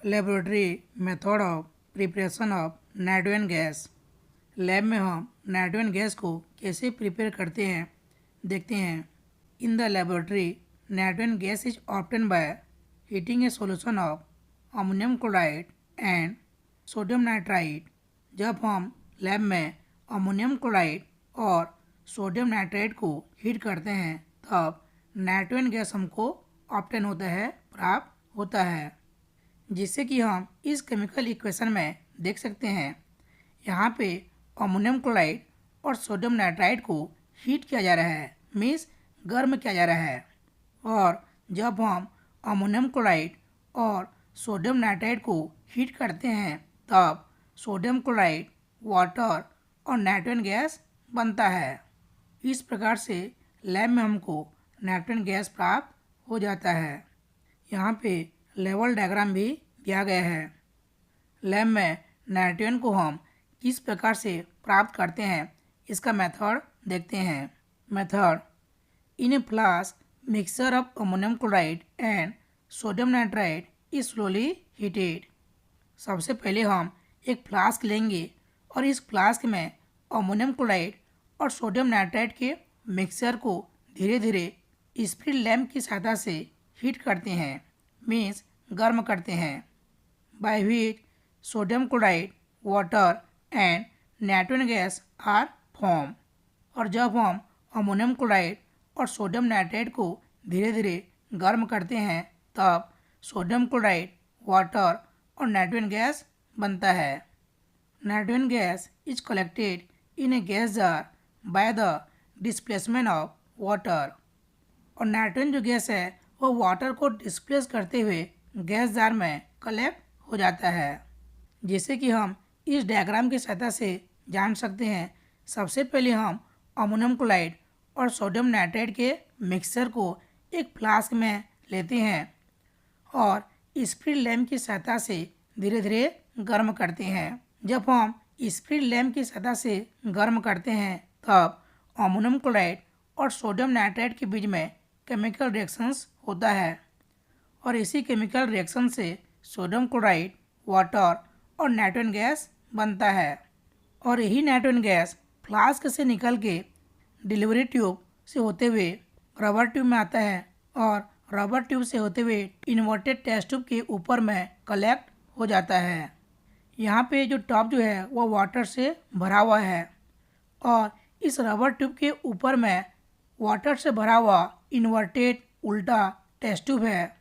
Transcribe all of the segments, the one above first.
Laboratory method of preparation of nitrogen gas. Lab में हम nitrogen gas को कैसे प्रिपेयर करते हैं देखते हैं। In the laboratory nitrogen gas is obtain by heating a solution of ammonium chloride and sodium nitride. जब हम लैब में अमोनियम क्लोराइड और सोडियम नाइट्राइड को हीट करते हैं तब नाइट्रोजन गैस हमको ऑब्टेन होता है, प्राप्त होता है, जिससे कि हम इस केमिकल इक्वेशन में देख सकते हैं। यहाँ पे अमोनियम क्लोराइड और सोडियम नाइट्राइड को हीट किया जा रहा है, मीन्स गर्म किया जा रहा है। और जब हम अमोनियम क्लोराइड और सोडियम नाइट्राइड को हीट करते हैं तब सोडियम क्लोराइड, वाटर और नाइट्रोजन गैस बनता है। इस प्रकार से लैब में हमको नाइट्रोजन गैस प्राप्त हो जाता है। यहाँ पे लेवल डायग्राम भी दिया गया है। लैब में नाइट्रोजन को हम किस प्रकार से प्राप्त करते हैं इसका मेथड देखते हैं। Method: in A flask mixture of ammonium chloride and sodium nitride is slowly heated. सबसे पहले हम एक फ्लास्क लेंगे और इस फ्लास्क में अमोनियम क्लोराइड और सोडियम नाइट्राइड के मिक्सचर को धीरे धीरे स्पिरिट लैम्प की सहायता से हीट करते हैं, मीन्स गर्म करते हैं। By which sodium chloride, water and nitrogen gas are form. और जब हम अमोनियम क्लोराइड और सोडियम नाइट्राइड को धीरे धीरे गर्म करते हैं तब सोडियम क्लोराइड, वाटर और नाइट्रोजन गैस बनता है। Nitrogen gas is collected in a gas jar by the displacement of water. और नाइट्रोजन जो गैस है वो वाटर को डिस्प्लेस करते हुए गैस जार में कलेक्ट हो जाता है, जिससे कि हम इस डायग्राम की सहायता से जान सकते हैं। सबसे पहले हम अमोनियम क्लोराइड और सोडियम नाइट्राइड के मिक्सचर को एक फ्लास्क में लेते हैं और स्पिरिट लैम्प की सहायता से धीरे धीरे गर्म करते हैं। जब हम स्पिरिट लैम्प की सहायता से गर्म करते हैं तब अमोनियम क्लोराइड और सोडियम नाइट्राइड के बीच में केमिकल रिएक्शंस होता है और इसी केमिकल रिएक्शन से सोडियम क्लोराइड, वाटर और नाइट्रोजन गैस बनता है। और यही नाइट्रोजन गैस फ्लास्क से निकल के डिलीवरी ट्यूब से होते हुए रबर ट्यूब में आता है और रबर ट्यूब से होते हुए इन्वर्टेड टेस्ट ट्यूब के ऊपर में कलेक्ट हो जाता है। यहाँ पे जो टॉप जो है वो वाटर से भरा हुआ है और इस रबर ट्यूब के ऊपर में वाटर से भरा हुआ इन्वर्टेड उल्टा टेस्ट ट्यूब है।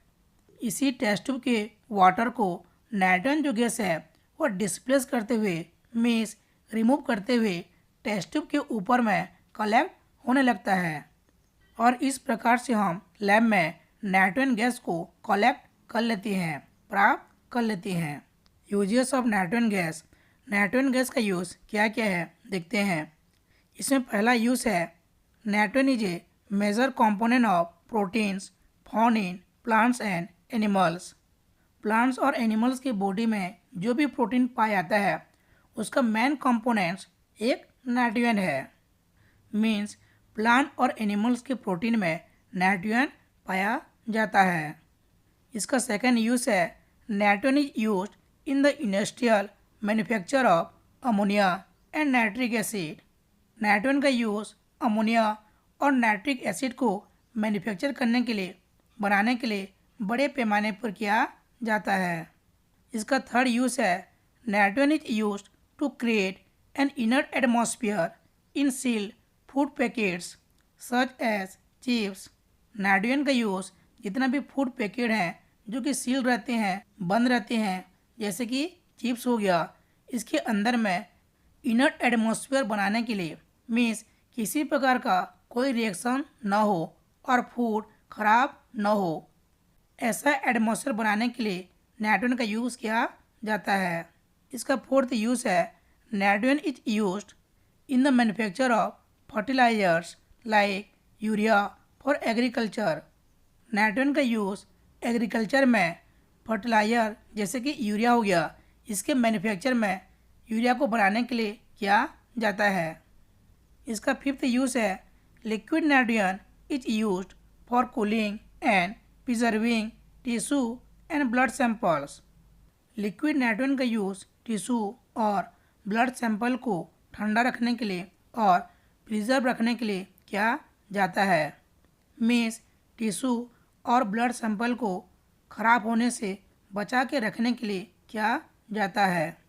इसी टेस्ट ट्यूब के वाटर को नाइट्रोजन जो गैस है वो डिस्प्लेस करते हुए, मीन्स रिमूव करते हुए टेस्ट ट्यूब के ऊपर में कलेक्ट होने लगता है। और इस प्रकार से हम लैब में नाइट्रोजन गैस को कलेक्ट कर लेते हैं, प्राप्त कर लेते हैं। Uses of nitrogen gas. Nitrogen gas का यूज़ क्या क्या है देखते हैं। इसमें पहला यूज़ है nitrogen is a major component of proteins found in plants and animals. Plants और एनिमल्स की बॉडी में जो भी प्रोटीन पाया जाता है उसका मेन कंपोनेंट्स एक नाइट्रोजन है, मीन्स प्लांट और एनिमल्स के प्रोटीन में नाइट्रोजन पाया जाता है। इसका सेकंड यूज़ है nitrogen is used in the industrial manufacture of ammonia and nitric acid. Nitrogen का यूज़ अमोनिया और नाइट्रिक एसिड को मैन्युफैक्चर करने के लिए, बनाने के लिए बड़े पैमाने पर किया जाता है। इसका थर्ड यूज़ है nitrogen is used to create an inert atmosphere in sealed food packets such as chips. Nitrogen का यूज़ जितना भी फूड पैकेट हैं जो कि सील रहते हैं, बंद रहते हैं, जैसे कि चिप्स हो गया, इसके अंदर में इनर्ट एटमॉस्फेयर बनाने के लिए, मीन्स किसी प्रकार का कोई रिएक्शन ना हो और फूड खराब ना हो, ऐसा एटमॉस्फेयर बनाने के लिए नाइट्रोजन का यूज़ किया जाता है। इसका फोर्थ यूज़ है nitrogen is used in the manufacture of fertilisers like urea for agriculture. Nitrogen का यूज़ एग्रीकल्चर में फर्टिलाइजर जैसे कि यूरिया हो गया, इसके मैन्युफैक्चर में यूरिया को बनाने के लिए किया जाता है। इसका फिफ्थ यूज़ है liquid nitrogen is used for cooling and preserving tissue and blood samples. Liquid nitrogen का यूज़ टिश्यू और ब्लड सैंपल को ठंडा रखने के लिए और प्रिजर्व रखने के लिए किया जाता है। मीन्स टिश्यू और ब्लड सैंपल को खराब होने से बचा के रखने के लिए किया जाता है।